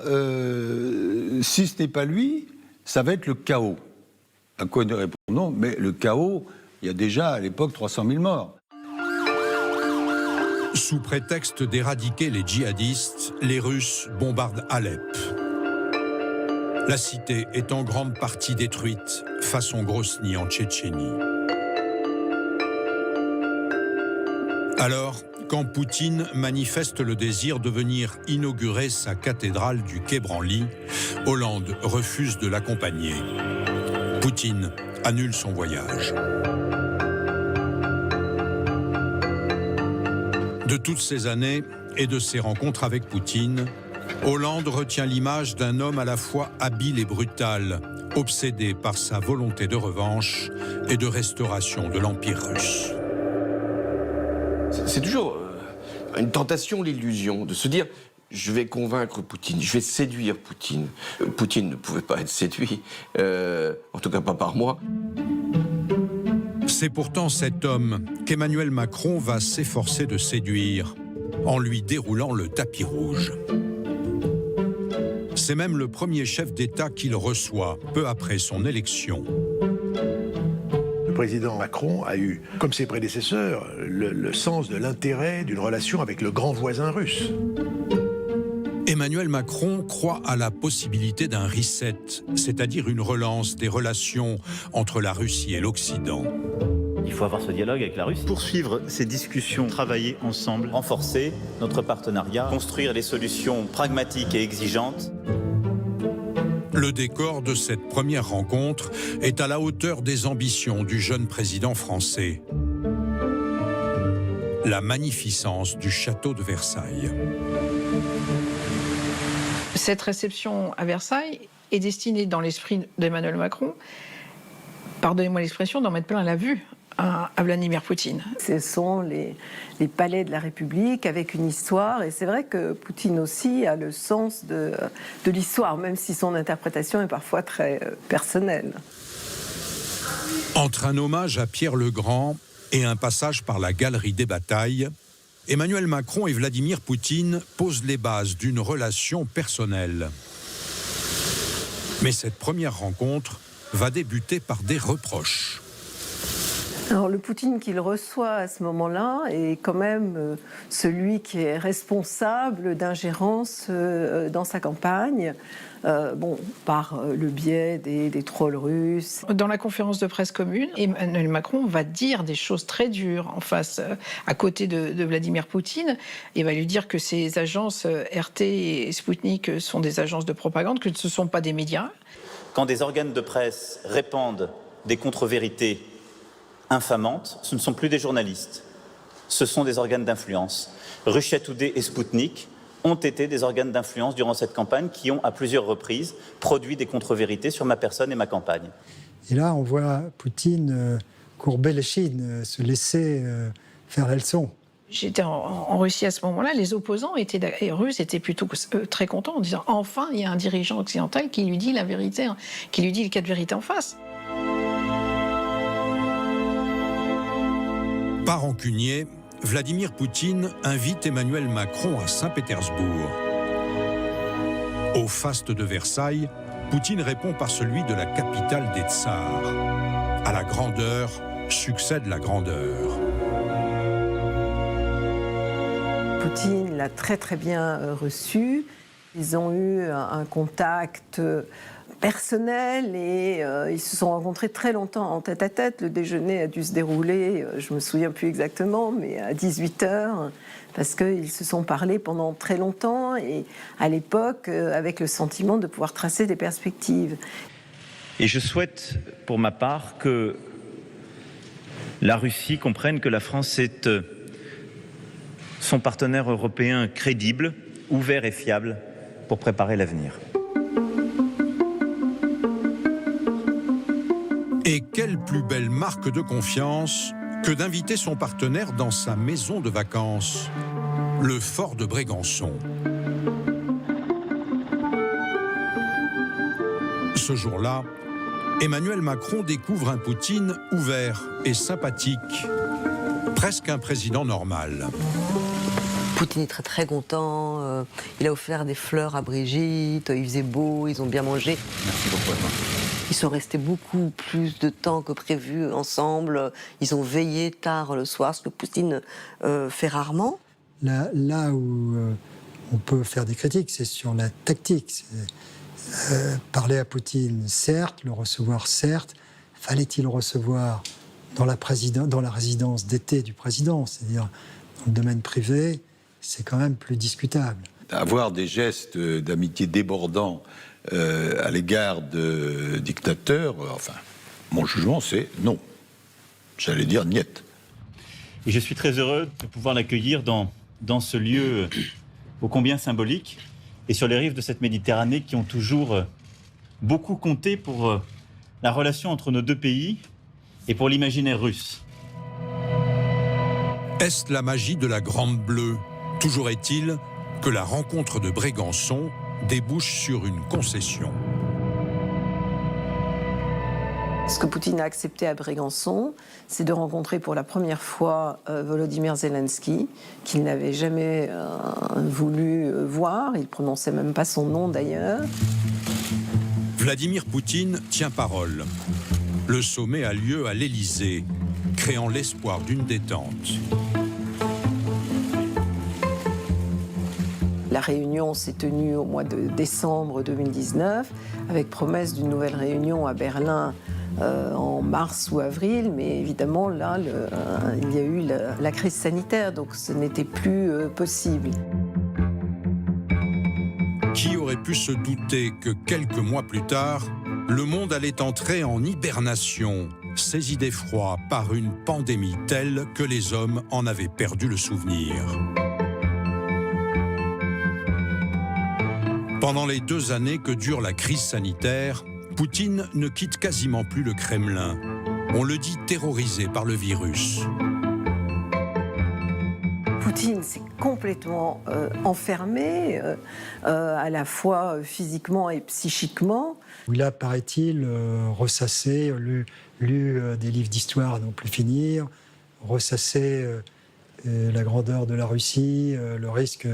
si ce n'est pas lui, ça va être le chaos. À quoi nous répondons? Mais le chaos, il y a déjà à l'époque 300 000 morts. Sous prétexte d'éradiquer les djihadistes, les Russes bombardent Alep. La cité est en grande partie détruite, façon Grozny en Tchétchénie. Alors, quand Poutine manifeste le désir de venir inaugurer sa cathédrale du Quai Branly, Hollande refuse de l'accompagner. Poutine annule son voyage. De toutes ces années et de ses rencontres avec Poutine, Hollande retient l'image d'un homme à la fois habile et brutal, obsédé par sa volonté de revanche et de restauration de l'Empire russe. C'est toujours une tentation, l'illusion, de se dire « je vais convaincre Poutine, je vais séduire Poutine ». Poutine ne pouvait pas être séduit, en tout cas pas par moi. C'est pourtant cet homme qu'Emmanuel Macron va s'efforcer de séduire en lui déroulant le tapis rouge. C'est même le premier chef d'État qu'il reçoit peu après son élection. Le président Macron a eu, comme ses prédécesseurs, le sens de l'intérêt d'une relation avec le grand voisin russe. Emmanuel Macron croit à la possibilité d'un reset, c'est-à-dire une relance des relations entre la Russie et l'Occident. Il faut avoir ce dialogue avec la Russie. Poursuivre ces discussions, travailler ensemble, renforcer notre partenariat, construire des solutions pragmatiques et exigeantes. Le décor de cette première rencontre est à la hauteur des ambitions du jeune président français. La magnificence du château de Versailles. Cette réception à Versailles est destinée dans l'esprit d'Emmanuel Macron, pardonnez-moi l'expression, d'en mettre plein la vue à Vladimir Poutine. Ce sont les palais de la République avec une histoire, et c'est vrai que Poutine aussi a le sens de l'histoire, même si son interprétation est parfois très personnelle. Entre un hommage à Pierre le Grand et un passage par la galerie des batailles, Emmanuel Macron et Vladimir Poutine posent les bases d'une relation personnelle. Mais cette première rencontre va débuter par des reproches. Alors le Poutine qu'il reçoit à ce moment-là est quand même celui qui est responsable d'ingérence dans sa campagne, par le biais des trolls russes. Dans la conférence de presse commune, Emmanuel Macron va dire des choses très dures en face, à côté de Vladimir Poutine. Il va lui dire que ces agences RT et Sputnik sont des agences de propagande, que ce ne sont pas des médias. Quand des organes de presse répandent des contre-vérités infamantes, ce ne sont plus des journalistes, ce sont des organes d'influence. Russia Today et Sputnik ont été des organes d'influence durant cette campagne qui ont, à plusieurs reprises, produit des contre-vérités sur ma personne et ma campagne. Et là, on voit Poutine courber les chines, se laisser faire la leçon. J'étais en Russie à ce moment-là, les opposants russes étaient plutôt très contents en disant « Enfin, il y a un dirigeant occidental qui lui dit la vérité, qui lui dit le cas de vérité en face ». Pas rancunier, Vladimir Poutine invite Emmanuel Macron à Saint-Pétersbourg. Au faste de Versailles, Poutine répond par celui de la capitale des tsars. À la grandeur succède la grandeur. Poutine l'a très très bien reçu. Ils ont eu un contact personnel et ils se sont rencontrés très longtemps en tête-à-tête. Le déjeuner a dû se dérouler, je ne me souviens plus exactement, mais à 18h, parce qu'ils se sont parlé pendant très longtemps et à l'époque avec le sentiment de pouvoir tracer des perspectives. Et je souhaite, pour ma part, que la Russie comprenne que la France est son partenaire européen crédible, ouvert et fiable pour préparer l'avenir. Et quelle plus belle marque de confiance que d'inviter son partenaire dans sa maison de vacances, le fort de Brégançon. Ce jour-là, Emmanuel Macron découvre un Poutine ouvert et sympathique, presque un président normal. Poutine est très très content, il a offert des fleurs à Brigitte, il faisait beau, ils ont bien mangé. Merci beaucoup. Ils sont restés beaucoup plus de temps que prévu ensemble, ils ont veillé tard le soir, ce que Poutine fait rarement. Là où on peut faire des critiques, c'est sur la tactique. Parler à Poutine, certes, le recevoir, certes. Fallait-il recevoir dans la résidence d'été du président, c'est-à-dire dans le domaine privé? C'est quand même plus discutable. Avoir des gestes d'amitié débordants à l'égard de dictateurs, mon jugement, c'est non. J'allais dire niet. Et je suis très heureux de pouvoir l'accueillir dans ce lieu ô combien symbolique et sur les rives de cette Méditerranée qui ont toujours beaucoup compté pour la relation entre nos deux pays et pour l'imaginaire russe. Est-ce la magie de la Grande Bleue? Toujours est-il que la rencontre de Brégançon débouche sur une concession. Ce que Poutine a accepté à Brégançon, c'est de rencontrer pour la première fois Volodymyr Zelensky, qu'il n'avait jamais voulu voir. Il ne prononçait même pas son nom d'ailleurs. Vladimir Poutine tient parole. Le sommet a lieu à l'Élysée, créant l'espoir d'une détente. La réunion s'est tenue au mois de décembre 2019, avec promesse d'une nouvelle réunion à Berlin en mars ou avril, mais évidemment là, il y a eu la crise sanitaire, donc ce n'était plus possible. Qui aurait pu se douter que quelques mois plus tard, le monde allait entrer en hibernation, saisi d'effroi par une pandémie telle que les hommes en avaient perdu le souvenir. Pendant les 2 années que dure la crise sanitaire, Poutine ne quitte quasiment plus le Kremlin. on le dit terrorisé par le virus. Poutine s'est complètement enfermé, à la fois physiquement et psychiquement. Il a, paraît-il, ressassé, lu des livres d'histoire à n'en plus finir, ressassé la grandeur de la Russie, le risque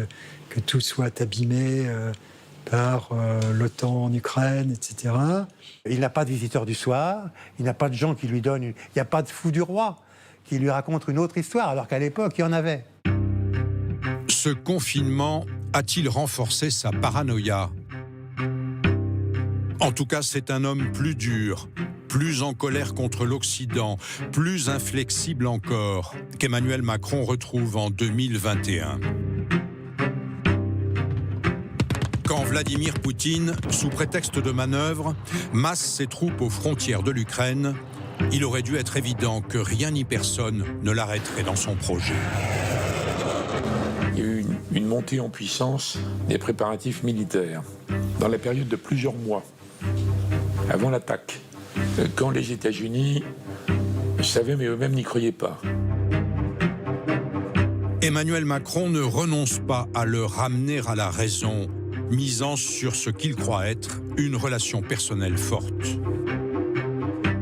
que tout soit abîmé par l'OTAN en Ukraine, etc. Il n'a pas de visiteurs du soir, il n'a pas de gens qui lui donnent... Il n'y a pas de fou du roi qui lui raconte une autre histoire, alors qu'à l'époque, il y en avait. Ce confinement a-t-il renforcé sa paranoïa ? En tout cas, c'est un homme plus dur, plus en colère contre l'Occident, plus inflexible encore, qu'Emmanuel Macron retrouve en 2021. Quand Vladimir Poutine, sous prétexte de manœuvre, masse ses troupes aux frontières de l'Ukraine, il aurait dû être évident que rien ni personne ne l'arrêterait dans son projet. Il y a eu une montée en puissance des préparatifs militaires dans la période de plusieurs mois avant l'attaque, quand les États-Unis savaient mais eux-mêmes n'y croyaient pas. Emmanuel Macron ne renonce pas à le ramener à la raison, misant sur ce qu'il croit être une relation personnelle forte.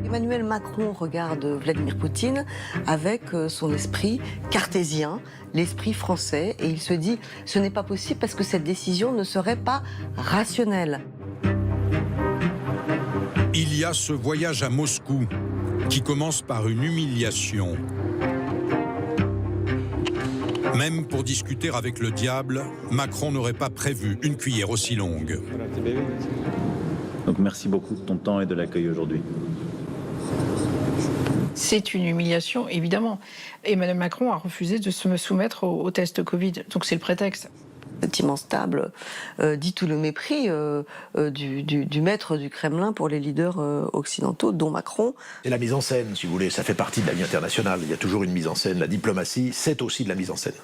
Emmanuel Macron regarde Vladimir Poutine avec son esprit cartésien, l'esprit français, et il se dit « ce n'est pas possible parce que cette décision ne serait pas rationnelle ». Il y a ce voyage à Moscou qui commence par une humiliation. Même pour discuter avec le diable, Macron n'aurait pas prévu une cuillère aussi longue. Donc merci beaucoup de ton temps et de l'accueil aujourd'hui. C'est une humiliation, évidemment. Emmanuel Macron a refusé de se soumettre au test Covid, donc c'est le prétexte. Cette immense table dit tout le mépris du maître du Kremlin pour les leaders occidentaux, dont Macron. C'est la mise en scène, si vous voulez, ça fait partie de la vie internationale. Il y a toujours une mise en scène. La diplomatie, c'est aussi de la mise en scène.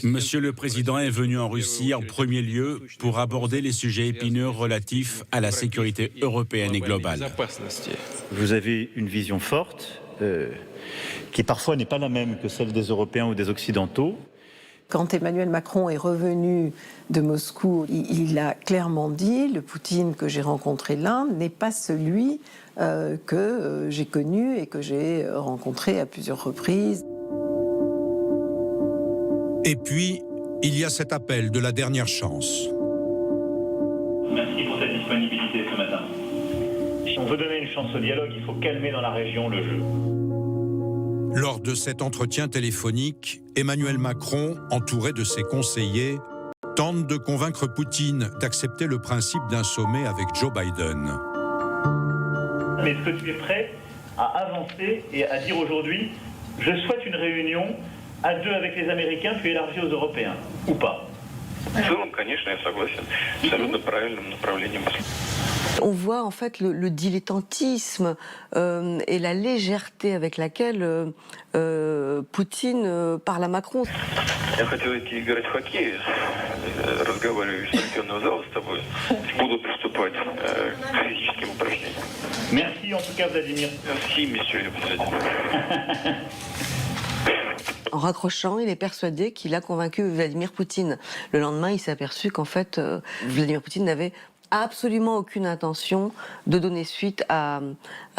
Monsieur le Président est venu en Russie en premier lieu pour aborder les sujets épineux relatifs à la sécurité européenne et globale. Vous avez une vision forte, qui parfois n'est pas la même que celle des Européens ou des Occidentaux. Quand Emmanuel Macron est revenu de Moscou, il a clairement dit « le Poutine que j'ai rencontré là n'est pas celui que j'ai connu et que j'ai rencontré à plusieurs reprises ». Et puis, il y a cet appel de la dernière chance. Merci pour cette disponibilité ce matin. Si on veut donner une chance au dialogue, il faut calmer dans la région le jeu. Lors de cet entretien téléphonique, Emmanuel Macron, entouré de ses conseillers, tente de convaincre Poutine d'accepter le principe d'un sommet avec Joe Biden. Mais est-ce que tu es prêt à avancer et à dire aujourd'hui « je souhaite une réunion à deux avec les Américains puis élargie aux Européens » ou pas? On voit en fait le dilettantisme et la légèreté avec laquelle Poutine parle à Macron. Merci en tout cas Vladimir. Merci monsieur le président. En raccrochant, il est persuadé qu'il a convaincu Vladimir Poutine. Le lendemain, il s'est aperçu qu'en fait, Vladimir Poutine n'avait absolument aucune intention de donner suite à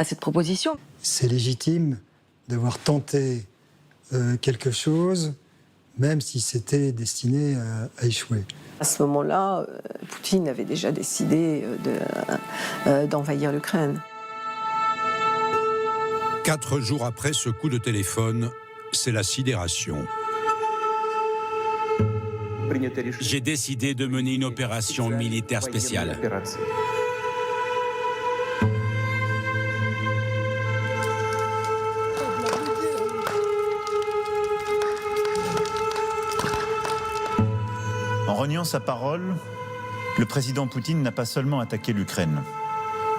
cette proposition. C'est légitime d'avoir tenté quelque chose, même si c'était destiné à échouer. À ce moment-là, Poutine avait déjà décidé d'envahir l'Ukraine. 4 jours après ce coup de téléphone, c'est la sidération. J'ai décidé de mener une opération militaire spéciale. En reniant sa parole, le président Poutine n'a pas seulement attaqué l'Ukraine.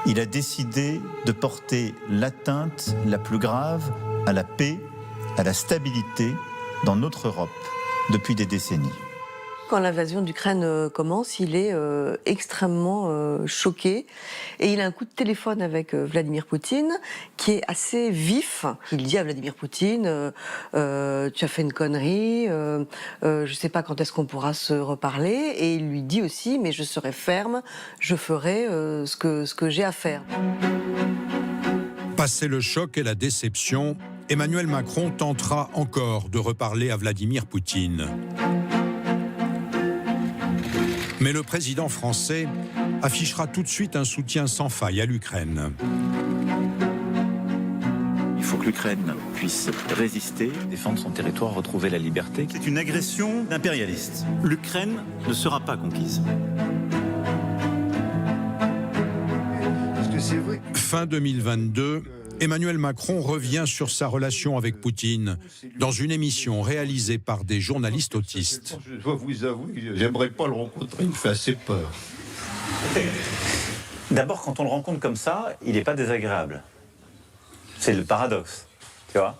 Il a décidé de porter l'atteinte la plus grave à la paix, à la stabilité dans notre Europe depuis des décennies. quand l'invasion d'Ukraine commence, il est extrêmement choqué. Et il a un coup de téléphone avec Vladimir Poutine qui est assez vif. Il dit à Vladimir Poutine tu as fait une connerie, je ne sais pas quand est-ce qu'on pourra se reparler. Et il lui dit aussi mais je serai ferme, je ferai ce que j'ai à faire. Passé le choc et la déception, Emmanuel Macron tentera encore de reparler à Vladimir Poutine. Mais le président français affichera tout de suite un soutien sans faille à l'Ukraine. Il faut que l'Ukraine puisse résister, défendre son territoire, retrouver la liberté. C'est une agression impérialiste. L'Ukraine ne sera pas conquise. Fin 2022, Emmanuel Macron revient sur sa relation avec Poutine dans une émission réalisée par des journalistes autistes. Je dois vous avouer, j'aimerais pas le rencontrer, il me fait assez peur. D'abord, quand on le rencontre comme ça, il n'est pas désagréable. C'est le paradoxe, tu vois.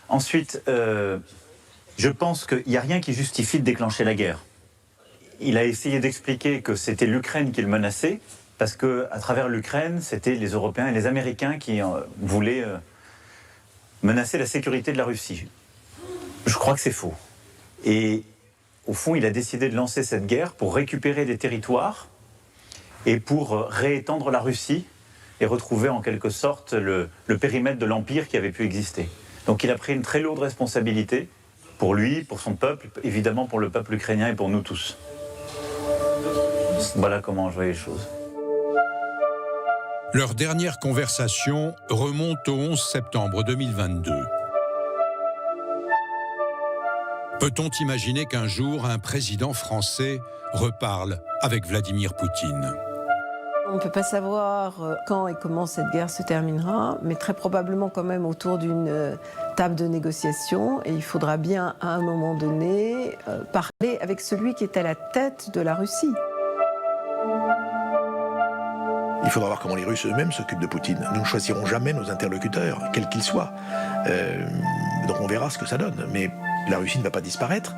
Ensuite, je pense qu'il n'y a rien qui justifie de déclencher la guerre. Il a essayé d'expliquer que c'était l'Ukraine qui le menaçait, parce qu'à travers l'Ukraine, c'était les Européens et les Américains qui voulaient menacer la sécurité de la Russie. Je crois que c'est faux. Et au fond, il a décidé de lancer cette guerre pour récupérer des territoires et pour réétendre la Russie et retrouver en quelque sorte le périmètre de l'Empire qui avait pu exister. Donc il a pris une très lourde responsabilité pour lui, pour son peuple, évidemment pour le peuple ukrainien et pour nous tous. Voilà comment je voyais les choses. Leur dernière conversation remonte au 11 septembre 2022. Peut-on imaginer qu'un jour, un président français reparle avec Vladimir Poutine ? On ne peut pas savoir quand et comment cette guerre se terminera, mais très probablement quand même autour d'une table de négociation. Et il faudra bien, à un moment donné, parler avec celui qui est à la tête de la Russie. Il faudra voir comment les Russes eux-mêmes s'occupent de Poutine. Nous ne choisirons jamais nos interlocuteurs, quels qu'ils soient. Donc on verra ce que ça donne. Mais la Russie ne va pas disparaître.